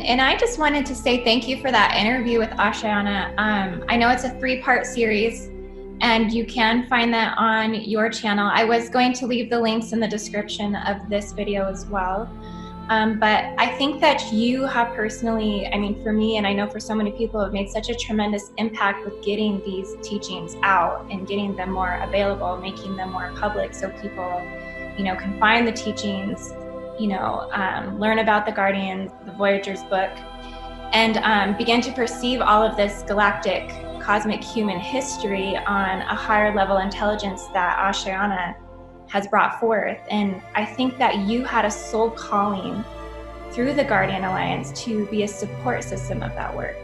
And I just wanted to say thank you for that interview with Ashayana. I know it's a 3-part series, and you can find that on your channel. I was going to leave the links in the description of this video as well. But I think that you have personally, I mean, for me, and I know for so many people, have made such a tremendous impact with getting these teachings out and getting them more available, making them more public, so people, you know, can find the teachings, you know, learn about the Guardians, the Voyagers book, and begin to perceive all of this galactic, cosmic human history on a higher level intelligence that Ashayana has brought forth. And I think that you had a soul calling through the Guardian Alliance to be a support system of that work.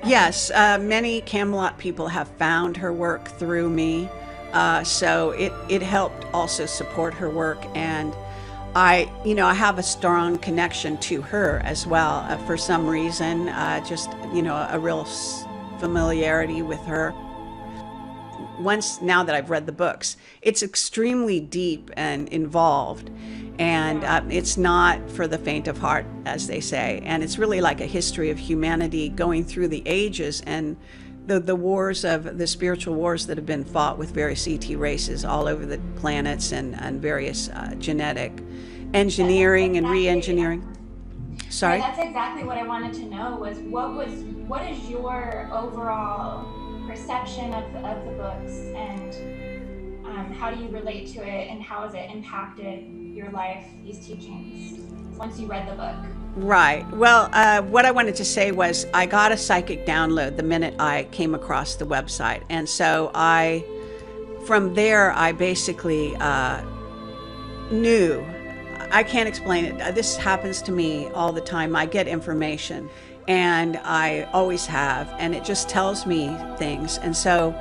Yes, many Camelot people have found her work through me, so it helped also support her work. And I have a strong connection to her as well, for some reason, just, a real familiarity with her. Now that I've read the books, it's extremely deep and involved, and it's not for the faint of heart, as they say. And it's really like a history of humanity going through the ages and the wars of the spiritual wars that have been fought with various ET races all over the planets, and various genetic engineering and re-engineering. Sorry? Yeah, that's exactly what I wanted to know, was what is your overall perception of the books, and how do you relate to it, and how has it impacted your life, these teachings, once you read the book? Right. Well, what I wanted to say was I got a psychic download the minute I came across the website. And so from there, I basically knew. I can't explain it. This happens to me all the time. I get information, and I always have, and it just tells me things. And so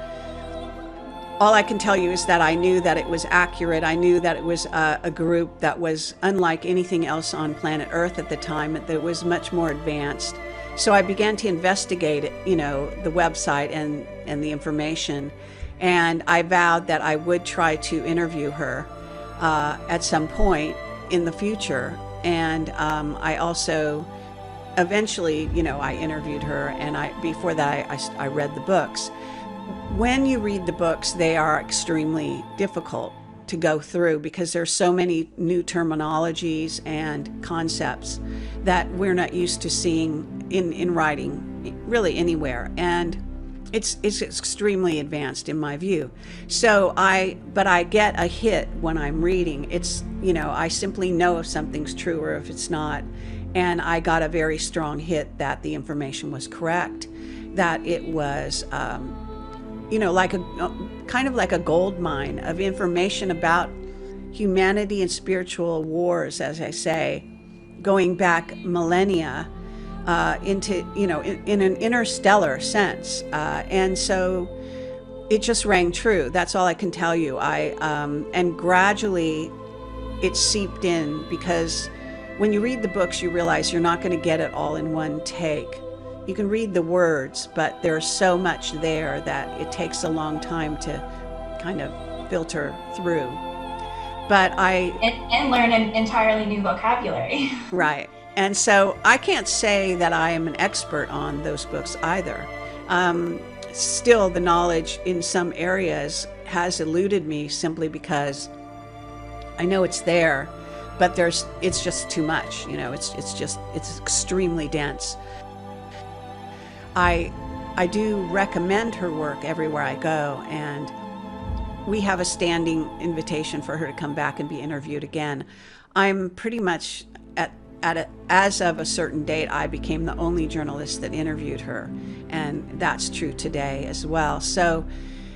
all I can tell you is that I knew that it was accurate. I knew that it was a group that was unlike anything else on planet Earth at the time, that it was much more advanced. So I began to investigate it, the website and the information, and I vowed that I would try to interview her at some point in the future. And I also eventually, I interviewed her, and before that I read the books. When you read the books, they are extremely difficult to go through because there's so many new terminologies and concepts that we're not used to seeing in writing really anywhere. And it's extremely advanced in my view. So but I get a hit when I'm reading. It's, I simply know if something's true or if it's not. And I got a very strong hit that the information was correct, that it was, like kind of like a gold mine of information about humanity and spiritual wars, as I say, going back millennia, into, in an interstellar sense. And so it just rang true. That's all I can tell you. And gradually it seeped in, because when you read the books, you realize you're not going to get it all in one take. You can read the words, but there's so much there that it takes a long time to kind of filter through. But and learn an entirely new vocabulary. Right. And so I can't say that I am an expert on those books either. Still, the knowledge in some areas has eluded me simply because I know it's there, but it's just too much. It's extremely dense. I do recommend her work everywhere I go, and we have a standing invitation for her to come back and be interviewed again. I'm pretty much as of a certain date, I became the only journalist that interviewed her, and that's true today as well. So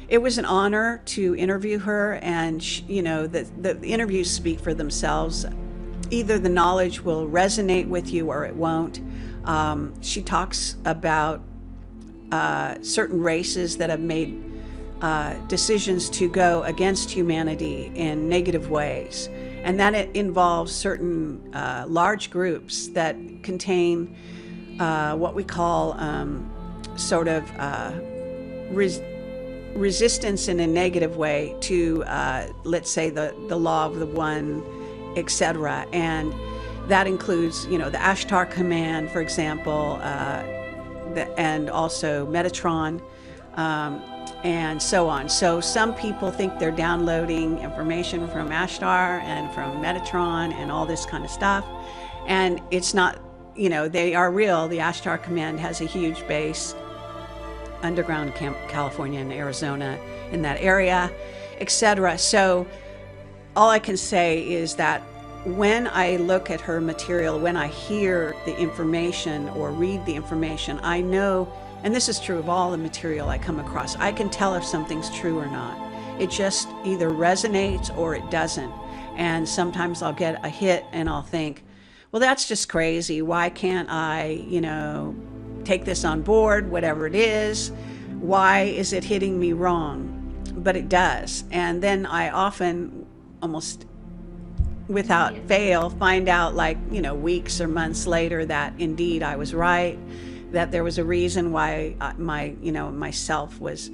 it was an honor to interview her, and the interviews speak for themselves. Either the knowledge will resonate with you or it won't. She talks about certain races that have made decisions to go against humanity in negative ways. And that it involves certain large groups that contain what we call sort of resistance in a negative way to, let's say, the law of the one, etc. And that includes, you know, the Ashtar command, for example, and also Metatron, and so on. So some people think they're downloading information from Ashtar and from Metatron and all this kind of stuff. And it's not, you know, they are real. The Ashtar command has a huge base underground California and Arizona, in that area, etc. So all I can say is that when I look at her material, when I hear the information or read the information, I know, and this is true of all the material I come across, I can tell if something's true or not. It just either resonates or it doesn't. And sometimes I'll get a hit and I'll think, well, that's just crazy. Why can't I, you know, take this on board, whatever it is? Why is it hitting me wrong? But it does. And then I often, almost without fail, find out, like, you know, weeks or months later that indeed I was right, that there was a reason why myself was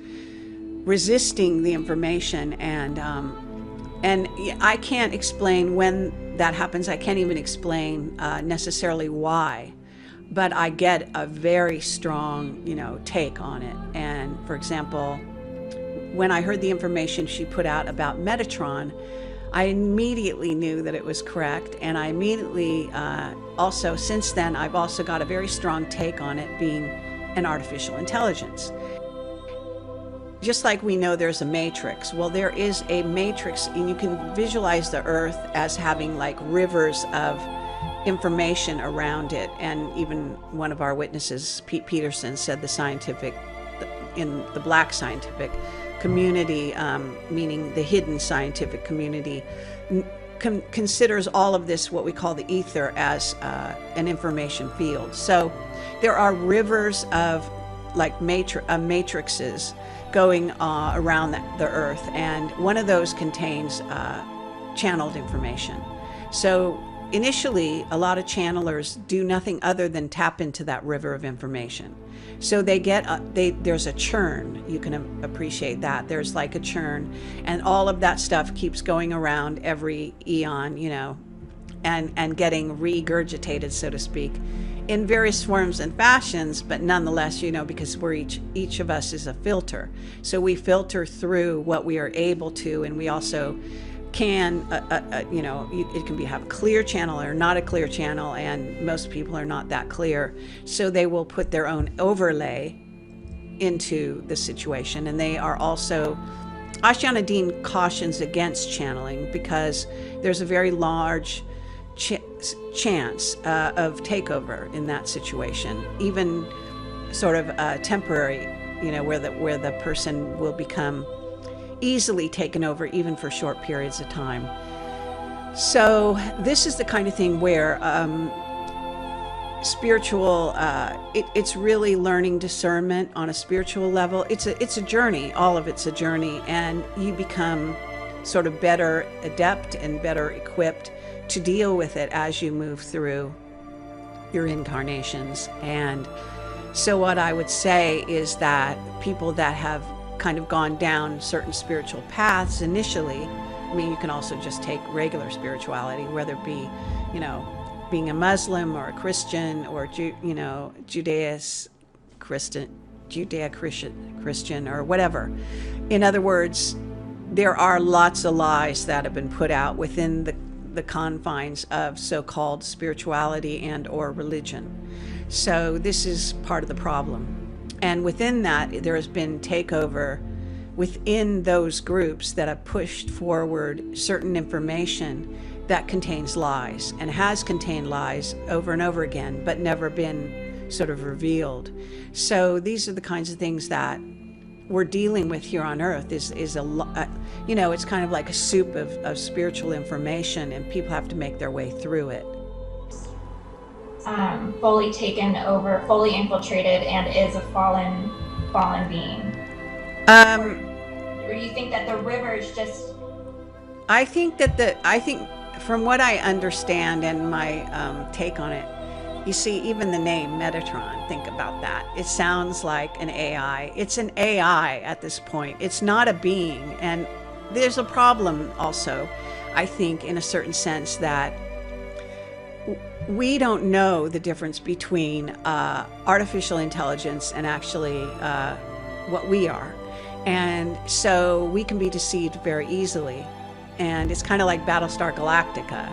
resisting the information. And I can't explain when that happens. I can't even explain necessarily why, but I get a very strong, you know, take on it. And for example, when I heard the information she put out about Metatron, I immediately knew that it was correct. And I immediately, also since then, I've also got a very strong take on it being an artificial intelligence. Just like we know there's a matrix, well, there is a matrix, and you can visualize the Earth as having like rivers of information around it. And even one of our witnesses, Pete Peterson, said in the Black scientific community, meaning the hidden scientific community, considers all of this, what we call the ether, as an information field. So there are rivers of like matrices going around the Earth, and one of those contains channeled information. So initially, a lot of channelers do nothing other than tap into that river of information. So they get there's a churn. You can appreciate that. There's like a churn, and all of that stuff keeps going around every eon, you know, and getting regurgitated, so to speak, in various forms and fashions. But nonetheless, you know, because we're each of us is a filter, so we filter through what we are able to, and we also can, you know, it can have a clear channel or not a clear channel, and most people are not that clear, so they will put their own overlay into the situation. And they are also, Ashayana Dean cautions against channeling because there's a very large chance of takeover in that situation, even sort of temporary, you know, where the person will become easily taken over, even for short periods of time. So this is the kind of thing where spiritual, it's really learning discernment on a spiritual level. It's a journey. All of it's a journey, and you become sort of better adept and better equipped to deal with it as you move through your incarnations. And so what I would say is that people that have kind of gone down certain spiritual paths initially, I mean, you can also just take regular spirituality, whether it be, you know, being a Muslim or a Christian or, you know, Judeo-Christian or whatever. In other words, there are lots of lies that have been put out within the confines of so-called spirituality and or religion. So this is part of the problem. And within that, there has been takeover within those groups that have pushed forward certain information that contains lies and has contained lies over and over again, but never been sort of revealed. So these are the kinds of things that we're dealing with here on Earth. Is you know, it's kind of like a soup of spiritual information, and people have to make their way through it. Fully taken over, fully infiltrated, and is a fallen being? Or you think that the river is just? I think from what I understand and my take on it, you see, even the name Metatron, think about that. It sounds like an AI. It's an AI at this point. It's not a being. And there's a problem also, I think, in a certain sense, that we don't know the difference between artificial intelligence and actually what we are. And so we can be deceived very easily. And it's kind of like Battlestar Galactica.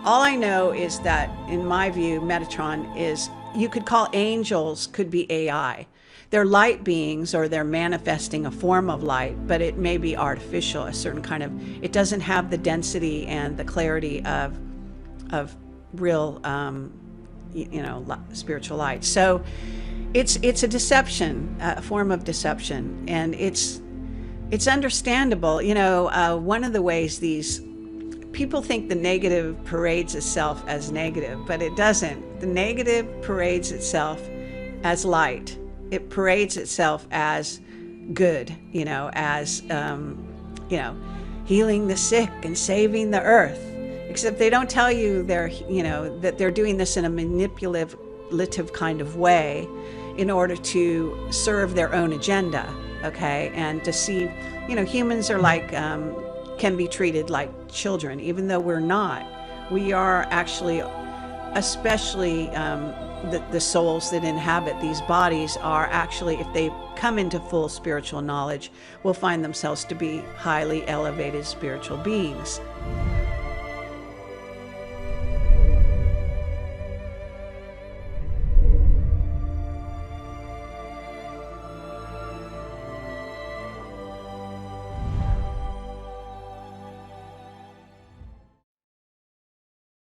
All I know is that, in my view, Metatron is, you could call angels, could be AI. They're light beings, or they're manifesting a form of light, but it may be artificial, a certain kind of, it doesn't have the density and the clarity of real, spiritual light. So it's a deception, a form of deception, and it's understandable. One of the ways these people think the negative parades itself as negative, but it doesn't. The negative parades itself as light. It parades itself as good, as, healing the sick and saving the earth. Except they don't tell you that they're doing this in a manipulative kind of way in order to serve their own agenda, okay? And deceive, humans are like, can be treated like children, even though we're not. We are actually, especially the souls that inhabit these bodies are actually, if they come into full spiritual knowledge, will find themselves to be highly elevated spiritual beings.